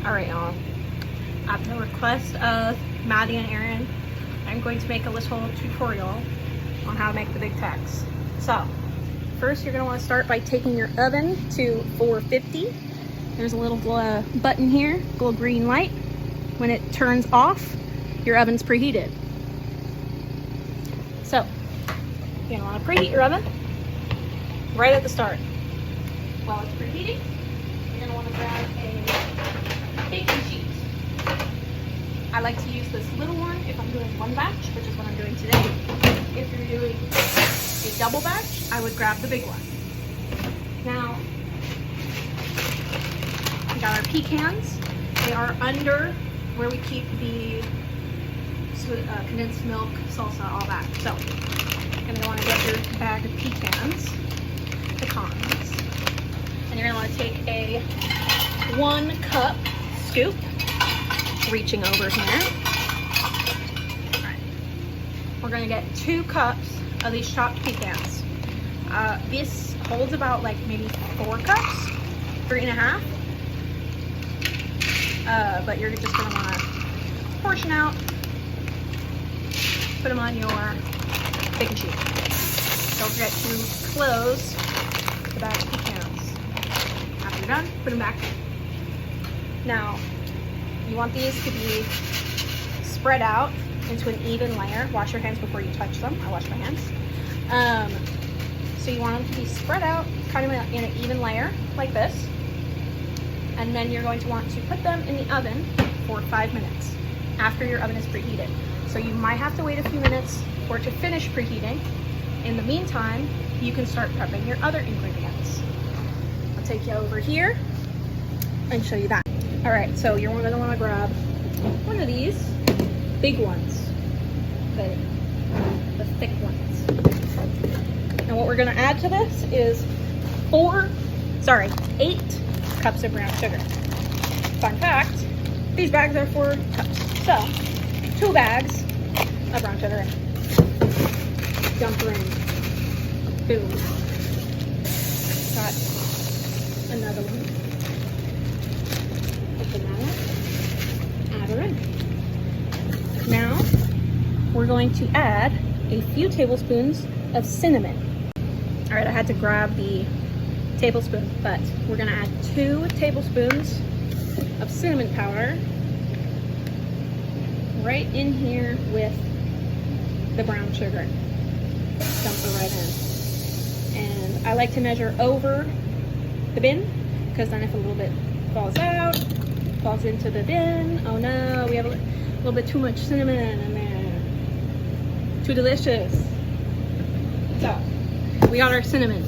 Alright y'all, at the request of Maddie and Aaron, I'm going to make a little tutorial on how to make the Big Tex. So, first you're going to want to start by taking your oven to 450. There's a little button here, a little green light. When it turns off, your oven's preheated. So, you're going to want to preheat your oven right at the start. While it's preheating, you're going to want to grab a baking sheet. I like to use this little one if I'm doing one batch, which is what I'm doing today. If you're doing a double batch, I would grab the big one. Now, we got our pecans. They are under where we keep the condensed milk, salsa, all that. So, you're going to want to get your bag of pecans, and you're going to want to take a 1 cup scoop, reaching over here. All right. We're going to get 2 cups of these chopped pecans. This holds about like maybe 4 cups, 3.5. But you're just going to want to portion out, put them on your baking sheet. Don't forget to close the bag of pecans. After you're done, put them back. Now, you want these to be spread out into an even layer. Wash your hands before you touch them. I wash my hands. So you want them to be spread out kind of in an even layer like this. And then you're going to want to put them in the oven for 5 minutes after your oven is preheated. So you might have to wait a few minutes for it to finish preheating. In the meantime, you can start prepping your other ingredients. I'll take you over here and show you that. All right, so you're going to want to grab one of these big ones, the thick ones. And what we're going to add to this is 8 cups of brown sugar. Fun fact, these bags are 4 cups. So, 2 bags of brown sugar. Dump her in. Boom. Got another one. Add her in. Now, we're going to add a few tablespoons of cinnamon. All right, I had to grab the tablespoon, but we're gonna add 2 tablespoons of cinnamon powder right in here with the brown sugar. Dump her right in. And I like to measure over the bin, because then if a little bit falls out, falls into the bin, oh no, we have a little bit too much cinnamon in there. Too delicious. So, we got our cinnamon.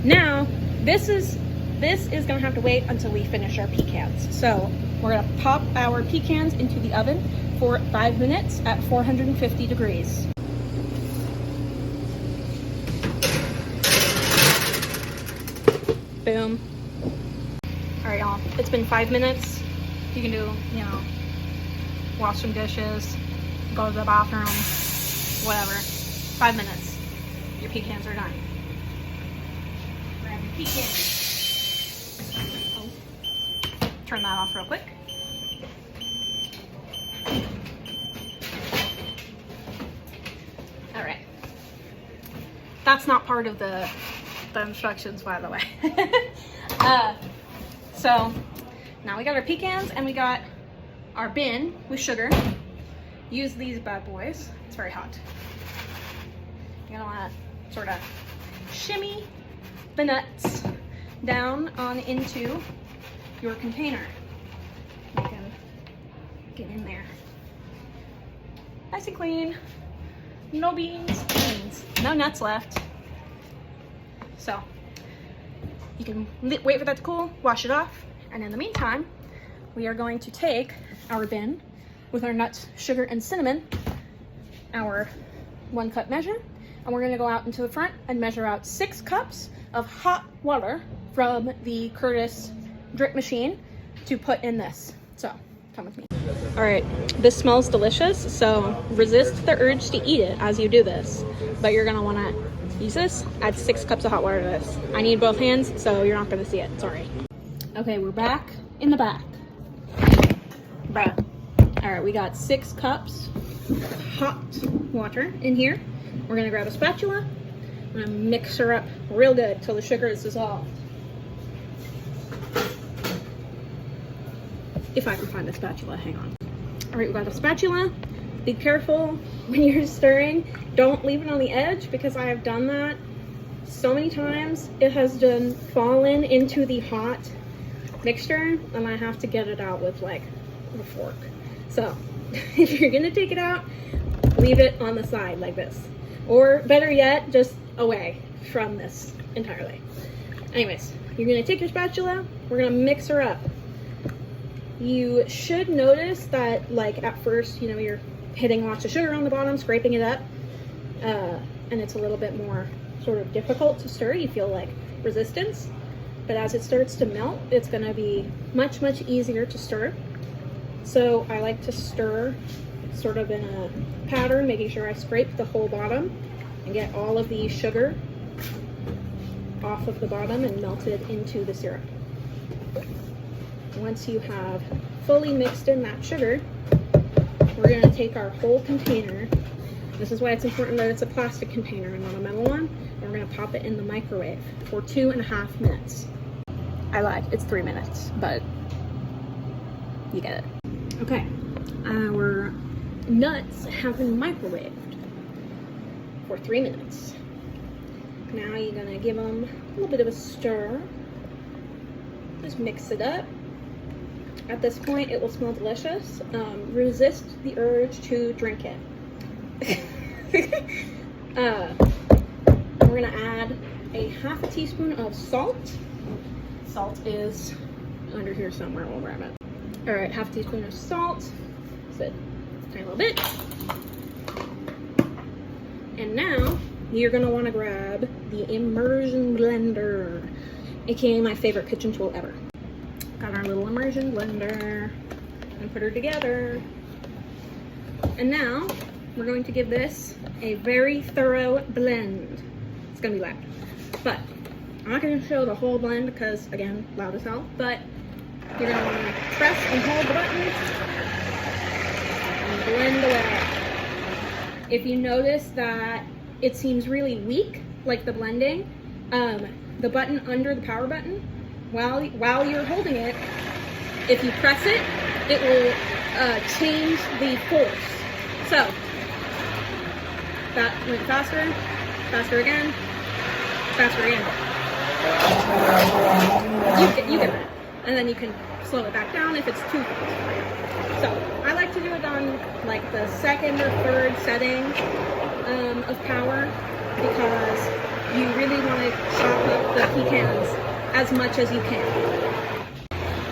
Now, this is gonna have to wait until we finish our pecans. So, we're gonna pop our pecans into the oven for 5 minutes at 450 degrees. Boom. All right, y'all, it's been 5 minutes. You can do, wash some dishes, go to the bathroom, whatever. 5 minutes. Your pecans are done. Grab your pecans. Oh. Turn that off real quick. All right. That's not part of the instructions, by the way. So now we got our pecans and we got our bin with sugar. Use these bad boys. It's very hot. You're gonna want to sort of shimmy the nuts down on into your container. You can get in there. Nice and clean. No beans, no nuts left. So you can wait for that to cool, wash it off, and in the meantime, we are going to take our bin with our nuts, sugar, and cinnamon, our 1 cup measure, and we're gonna go out into the front and measure out 6 cups of hot water from the Curtis drip machine to put in this. So, come with me. All right, this smells delicious, so resist the urge to eat it as you do this, but you're gonna wanna use this, add 6 cups of hot water to this. I need both hands, so you're not gonna see it, sorry. Okay, we're back in the back. Bruh. All right, we got 6 cups of hot water in here. We're gonna grab a spatula. I'm gonna mix her up real good till the sugar is dissolved. If I can find a spatula, hang on. All right, we got a spatula. Be careful when you're stirring. Don't leave it on the edge because I have done that so many times. It has done fallen into the hot mixture and I have to get it out with like a fork. So if you're gonna take it out, leave it on the side like this. Or better yet, just away from this entirely. Anyways, you're gonna take your spatula, we're gonna mix her up. You should notice that like at first, you know, you're hitting lots of sugar on the bottom, scraping it up, and it's a little bit more sort of difficult to stir. You feel like resistance, but as it starts to melt, it's gonna be much, much easier to stir. So I like to stir sort of in a pattern, making sure I scrape the whole bottom and get all of the sugar off of the bottom and melted into the syrup. Once you have fully mixed in that sugar, we're going to take our whole container. This is why it's important that it's a plastic container and not a metal one. And we're going to pop it in the microwave for 2.5 minutes. I lied, it's 3 minutes, but you get it. Okay, our nuts have been microwaved for 3 minutes. Now you're going to give them a little bit of a stir. Just mix it up. At this point, it will smell delicious. Resist the urge to drink it. We're gonna add a half a teaspoon of salt. Salt is under here somewhere. We'll grab it. All right, half a teaspoon of salt. That's it. Tiny little bit. And now you're gonna want to grab the immersion blender, aka my favorite kitchen tool ever. Got our little immersion blender and put her together. And now we're going to give this a very thorough blend. It's gonna be loud, but I'm not gonna show the whole blend because again, loud as hell, but you're gonna wanna press and hold the button and blend away. If you notice that it seems really weak, like the blending, the button under the power button, while you're holding it, if you press it, it will change the force. So that went faster, faster again, faster again. You get that. And then you can slow it back down if it's too fast. So I like to do it on like the second or third setting of power because you really want to chop up the pecans as much as you can.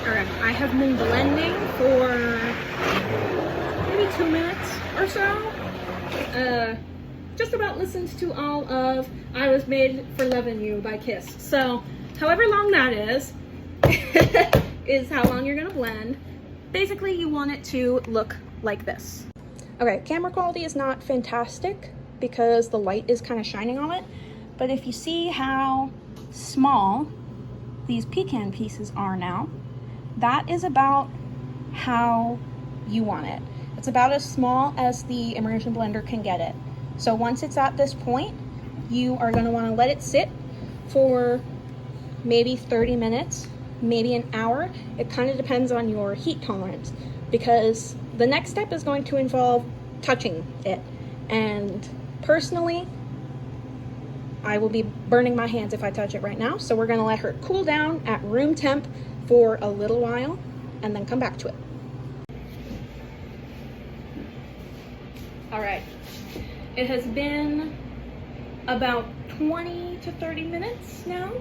Alright, I have been blending for maybe 2 minutes or so. Just about listened to all of I Was Made for Loving You by Kiss. So, however long that is, is how long you're gonna blend. Basically, you want it to look like this. Okay, camera quality is not fantastic because the light is kind of shining on it, but if you see how small these pecan pieces are now, that is about how you want it. It's about as small as the immersion blender can get it. So once it's at this point, you are going to want to let it sit for maybe 30 minutes, maybe an hour. It kind of depends on your heat tolerance because the next step is going to involve touching it. And personally, I will be burning my hands if I touch it right now. So we're gonna let her cool down at room temp for a little while and then come back to it. All right, it has been about 20 to 30 minutes now.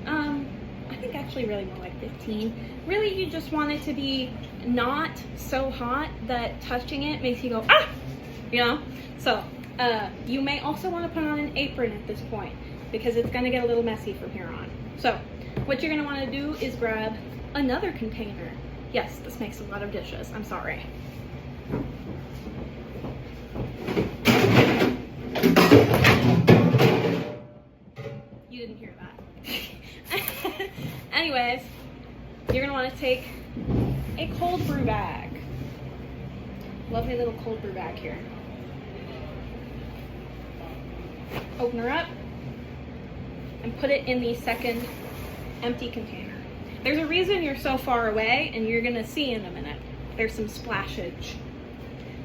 I think actually really more like 15. Really, you just want it to be not so hot that touching it makes you go, ah, you know? So you may also want to put on an apron at this point because it's going to get a little messy from here on. So what you're going to want to do is grab another container. Yes, this makes a lot of dishes. I'm sorry. You didn't hear that. Anyways, you're going to want to take a cold brew bag. lovely little cold brew bag here. Open her up and put it in the second empty container. There's a reason you're so far away, and you're gonna see in a minute. There's some splashage.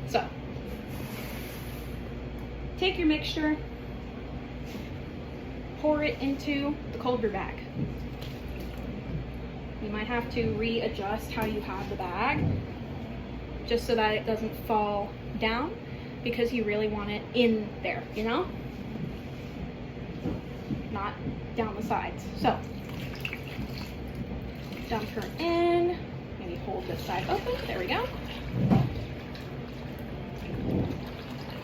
So, take your mixture, pour it into the cold brew bag. You might have to readjust how you have the bag, just so that it doesn't fall down, because you really want it in there, you know? Not down the sides. So, dump her in. Maybe hold this side open. There we go.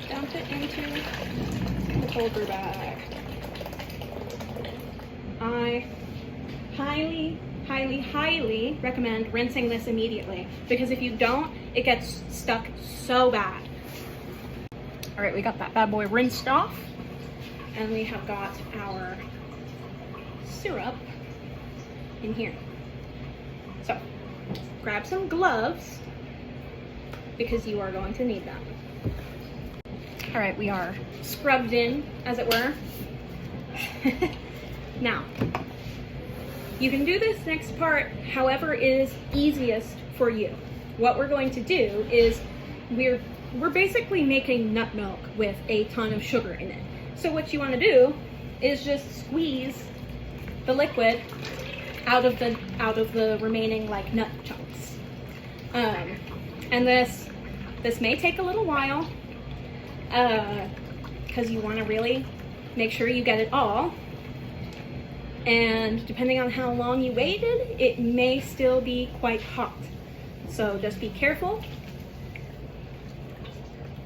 Dump it into the cold brew bag. I highly, highly, highly recommend rinsing this immediately, because if you don't, it gets stuck so bad. All right, we got that bad boy rinsed off, and we have got our syrup in here. So, grab some gloves, because you are going to need them. All right, we are scrubbed in, as it were. Now, you can do this next part however is easiest for you. What we're going to do is we're basically making nut milk with a ton of sugar in it. So what you want to do is just squeeze the liquid out of the remaining like nut chunks. And this may take a little while, because you want to really make sure you get it all. And depending on how long you waited, it may still be quite hot. So just be careful.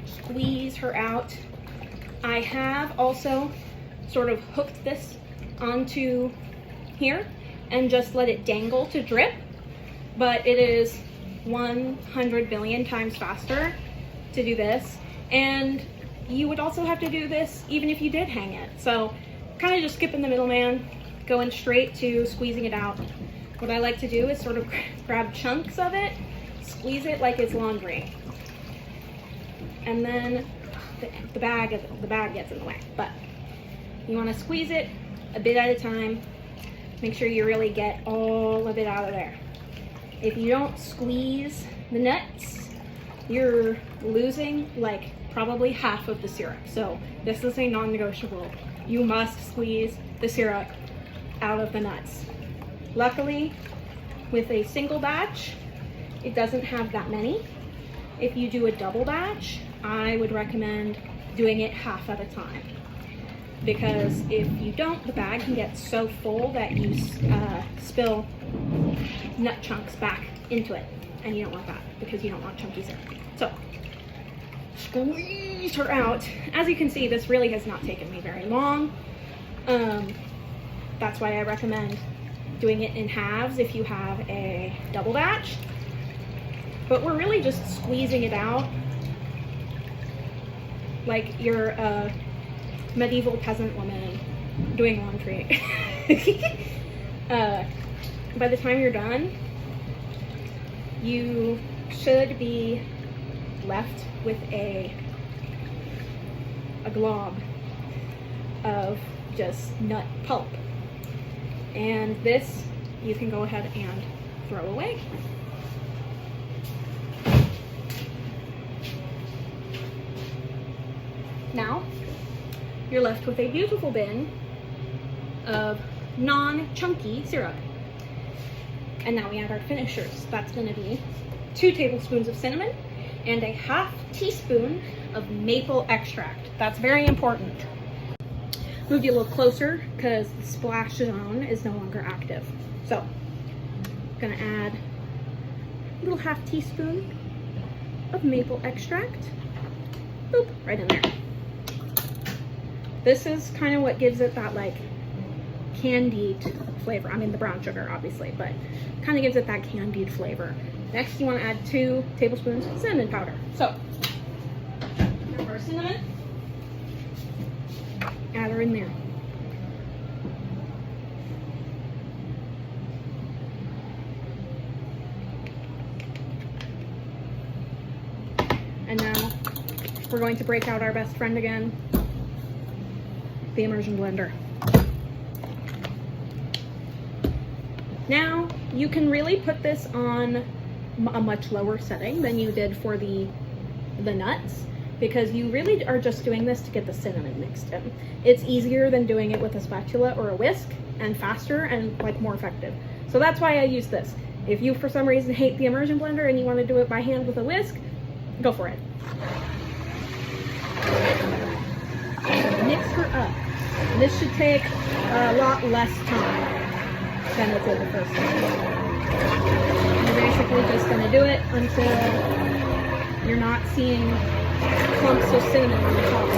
Squeeze her out. I have also sort of hooked this onto here and just let it dangle to drip, but it is 100 billion times faster to do this. And you would also have to do this even if you did hang it. So kind of just skipping the middleman, going straight to squeezing it out. What I like to do is sort of grab chunks of it, squeeze it like it's laundry. And then the bag gets in the way. But you want to squeeze it a bit at a time. Make sure you really get all of it out of there. If you don't squeeze the nuts, you're losing like probably half of the syrup. So this is a non-negotiable. You must squeeze the syrup out of the nuts. Luckily, with a single batch, it doesn't have that many. If you do a double batch, I would recommend doing it half at a time, because if you don't, the bag can get so full that you spill nut chunks back into it, and you don't want that, because you don't want chunky syrup. So squeeze her out. As you can see, this really has not taken me very long. That's why I recommend doing it in halves if you have a double batch. But we're really just squeezing it out like you're a medieval peasant woman doing laundry. By the time you're done, you should be left with a glob of just nut pulp. And this you can go ahead and throw away. Now, you're left with a beautiful bin of non-chunky syrup. And now we add our finishers. That's going to be 2 tablespoons of cinnamon and a ½ teaspoon of maple extract. That's very important. Move you a little closer because the splash zone is no longer active. So, I'm going to add a little ½ teaspoon of maple extract. Boop, right in there. This is kind of what gives it that like candied flavor. I mean the brown sugar obviously, but kind of gives it that candied flavor. Next you want to add 2 tablespoons of cinnamon powder. So, grab our cinnamon, add her in there. we're going to break out our best friend again, the immersion blender. Now, you can really put this on a much lower setting than you did for the nuts, because you really are just doing this to get the cinnamon mixed in. It's easier than doing it with a spatula or a whisk, and faster and like more effective. So that's why I use this. If you for some reason hate the immersion blender and you want to do it by hand with a whisk, go for it. Mix her up. This should take a lot less time than it did the first time. You're basically just going to do it until you're not seeing clumps of cinnamon on the top.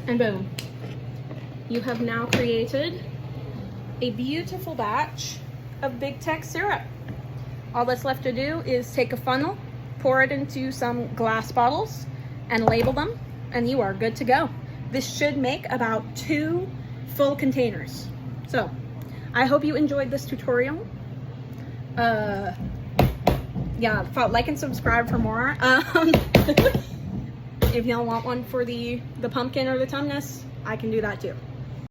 And boom, you have now created a beautiful batch of Big Tex syrup. All that's left to do is take a funnel, pour it into some glass bottles, and label them, and you are good to go. This should make about 2 full containers. So, I hope you enjoyed this tutorial. Yeah, like and subscribe for more. If y'all want one for the pumpkin or the tumnus, I can do that too.